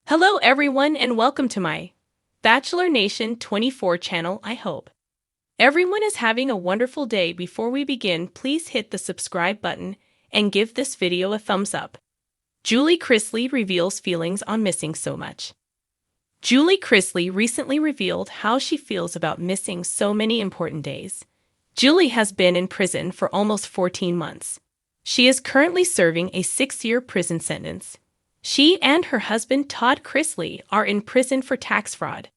Hello everyone and welcome to my Bachelor Nation 24 channel. I hope everyone is having a wonderful day. Before we begin, please hit the subscribe button and give this video a thumbs up. Julie Chrisley reveals feelings on missing so much. Julie Chrisley recently revealed how she feels about missing so many important days. Julie has been in prison for almost 14 months. She is currently serving a 6-year prison sentence. She and her husband Todd Chrisley are in prison for tax fraud.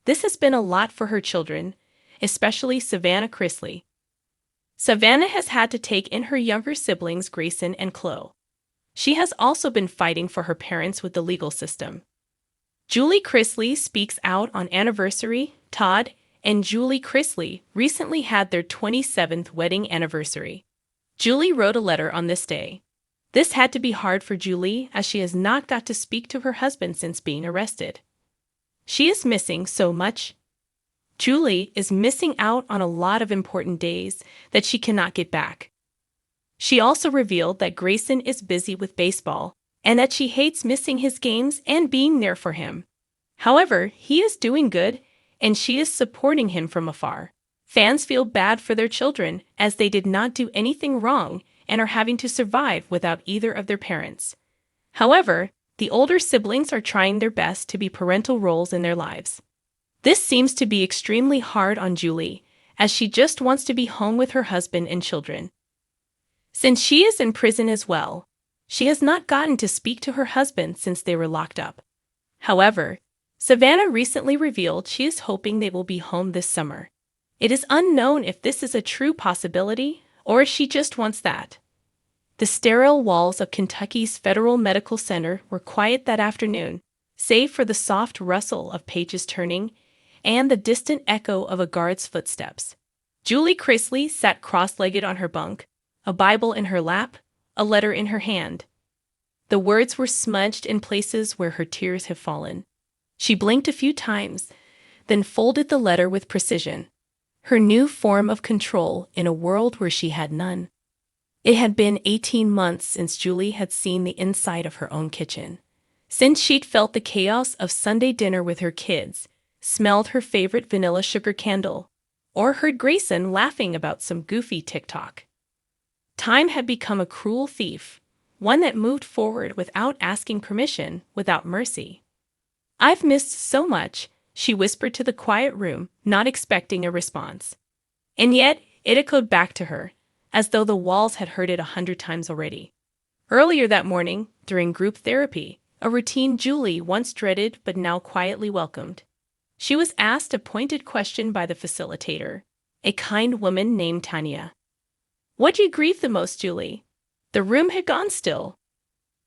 This has been a lot for her children, especially Savannah Chrisley. Savannah has had to take in her younger siblings Grayson and Chloe. She has also been fighting for her parents with the legal system. Julie Chrisley speaks out on anniversary. Todd and Julie Chrisley recently had their 27th wedding anniversary. Julie wrote a letter on this day. This had to be hard for Julie as she has not got to speak to her husband since being arrested. She is missing so much. Julie is missing out on a lot of important days that she cannot get back. She also revealed that Grayson is busy with baseball and that she hates missing his games and being there for him. However, he is doing good and she is supporting him from afar. Fans feel bad for their children as they did not do anything wrong and are having to survive without either of their parents. However, the older siblings are trying their best to be parental roles in their lives. This seems to be extremely hard on Julie, as she just wants to be home with her husband and children. Since she is in prison as well, she has not gotten to speak to her husband since they were locked up. However, Savannah recently revealed she is hoping they will be home this summer. It is unknown if this is a true possibility or if she just wants that. The sterile walls of Kentucky's Federal Medical Center were quiet that afternoon, save for the soft rustle of pages turning and the distant echo of a guard's footsteps. Julie Chrisley sat cross-legged on her bunk, a Bible in her lap, a letter in her hand. The words were smudged in places where her tears have fallen. She blinked a few times, then folded the letter with precision. Her new form of control in a world where she had none. It had been 18 months since Julie had seen the inside of her own kitchen. Since she'd felt the chaos of Sunday dinner with her kids, smelled her favorite vanilla sugar candle, or heard Grayson laughing about some goofy TikTok. Time had become a cruel thief, one that moved forward without asking permission, without mercy. "I've missed so much," she whispered to the quiet room, not expecting a response. And yet, it echoed back to her, as though the walls had heard it 100 times already. Earlier that morning, during group therapy, a routine Julie once dreaded but now quietly welcomed. She was asked a pointed question by the facilitator, a kind woman named Tanya. "What do you grieve the most, Julie?" The room had gone still.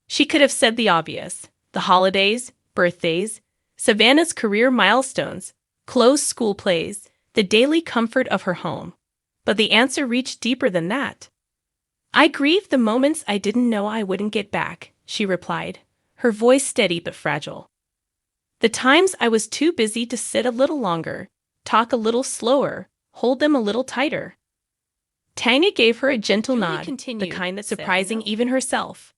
She could have said the obvious: the holidays, birthdays, Savannah's career milestones, Chloe's school plays, the daily comfort of her home. But the answer reached deeper than that. "I grieve the moments I didn't know I wouldn't get back," she replied, her voice steady but fragile. "The times I was too busy to sit a little longer, talk a little slower, hold them a little tighter." Tanya gave her a gentle nod, the kind that's surprising even herself.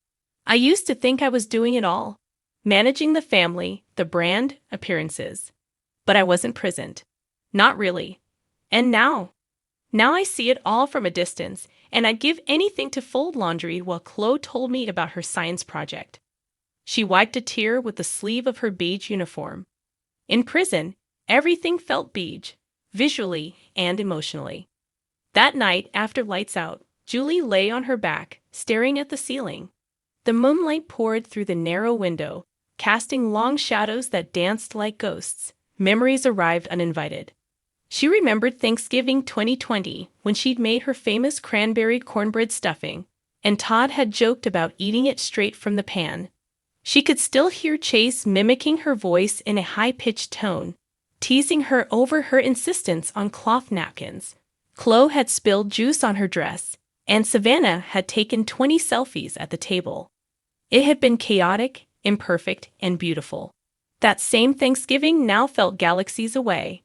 "I used to think I was doing it all. Managing the family, the brand, appearances. But I wasn't present. Not really. And now I see it all from a distance, and I'd give anything to fold laundry while Chloe told me about her science project." She wiped a tear with the sleeve of her beige uniform. In prison, everything felt beige, visually and emotionally. That night, after lights out, Julie lay on her back, staring at the ceiling. The moonlight poured through the narrow window, casting long shadows that danced like ghosts. Memories arrived uninvited. She remembered Thanksgiving 2020 when she'd made her famous cranberry cornbread stuffing, and Todd had joked about eating it straight from the pan. She could still hear Chase mimicking her voice in a high-pitched tone, teasing her over her insistence on cloth napkins. Chloe had spilled juice on her dress, and Savannah had taken 20 selfies at the table. It had been chaotic, imperfect, and beautiful. That same Thanksgiving now felt galaxies away.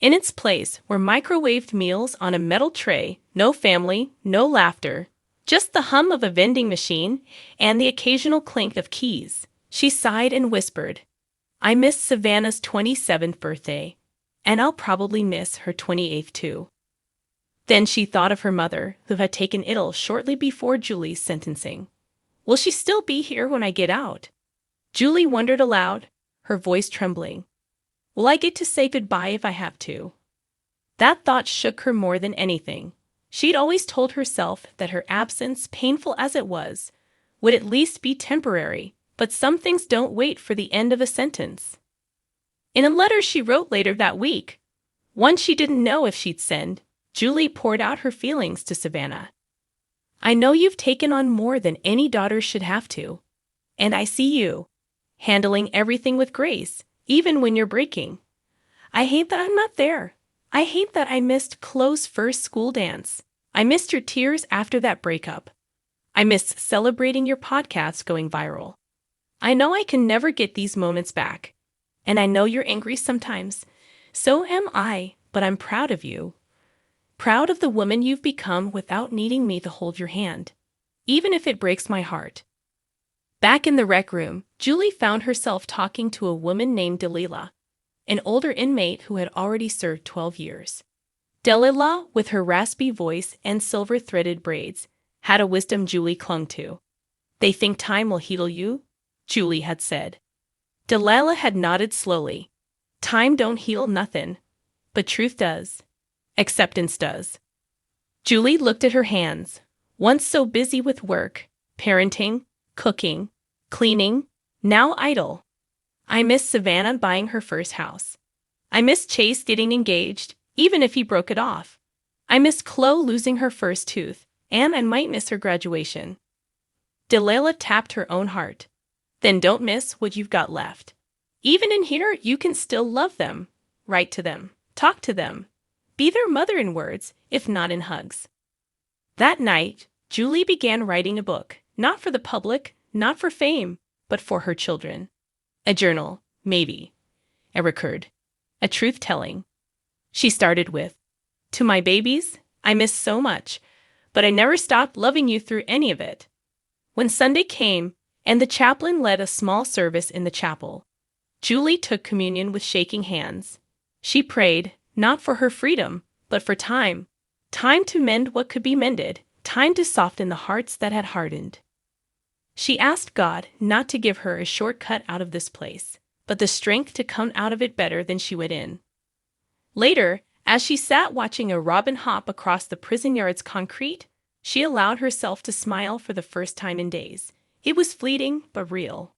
In its place were microwaved meals on a metal tray, no family, no laughter, just the hum of a vending machine and the occasional clink of keys. She sighed and whispered, I missed Savannah's 27th birthday, and I'll probably miss her 28th too. Then she thought of her mother, who had taken ill shortly before Julie's sentencing. Will she still be here when I get out? Julie wondered aloud, her voice trembling. Will I get to say goodbye if I have to? That thought shook her more than anything. She'd always told herself that her absence, painful as it was, would at least be temporary, but some things don't wait for the end of a sentence. In a letter she wrote later that week, one she didn't know if she'd send, Julie poured out her feelings to Savannah. I know you've taken on more than any daughter should have to, and I see you, handling everything with grace, even when you're breaking. I hate that I'm not there. I hate that I missed Chloe's first school dance. I missed your tears after that breakup. I missed celebrating your podcast going viral. I know I can never get these moments back, and I know you're angry sometimes. So am I, but I'm proud of you. Proud of the woman you've become without needing me to hold your hand, even if it breaks my heart. Back in the rec room, Julie found herself talking to a woman named Delilah, an older inmate who had already served 12 years. Delilah, with her raspy voice and silver-threaded braids, had a wisdom Julie clung to. They think time will heal you, Julie had said. Delilah had nodded slowly. Time don't heal nothing, but truth does. Acceptance does. Julie looked at her hands, once so busy with work, parenting, cooking, cleaning, now idle. I miss Savannah buying her first house. I miss Chase getting engaged, even if he broke it off. I miss Chloe losing her first tooth, and I might miss her graduation. Delilah tapped her own heart. Then don't miss what you've got left. Even in here, you can still love them, write to them, talk to them, be their mother in words, if not in hugs. That night, Julie began writing a book, not for the public, not for fame, but for her children. A journal, maybe. A record. A truth-telling. She started with, To my babies, I miss so much, but I never stopped loving you through any of it. When Sunday came, and the chaplain led a small service in the chapel, Julie took communion with shaking hands. She prayed, not for her freedom, but for time. Time to mend what could be mended, time to soften the hearts that had hardened. She asked God not to give her a shortcut out of this place, but the strength to come out of it better than she went in. Later, as she sat watching a robin hop across the prison yard's concrete, she allowed herself to smile for the first time in days. It was fleeting, but real.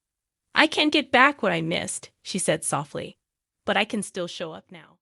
I can't get back what I missed, she said softly, but I can still show up now.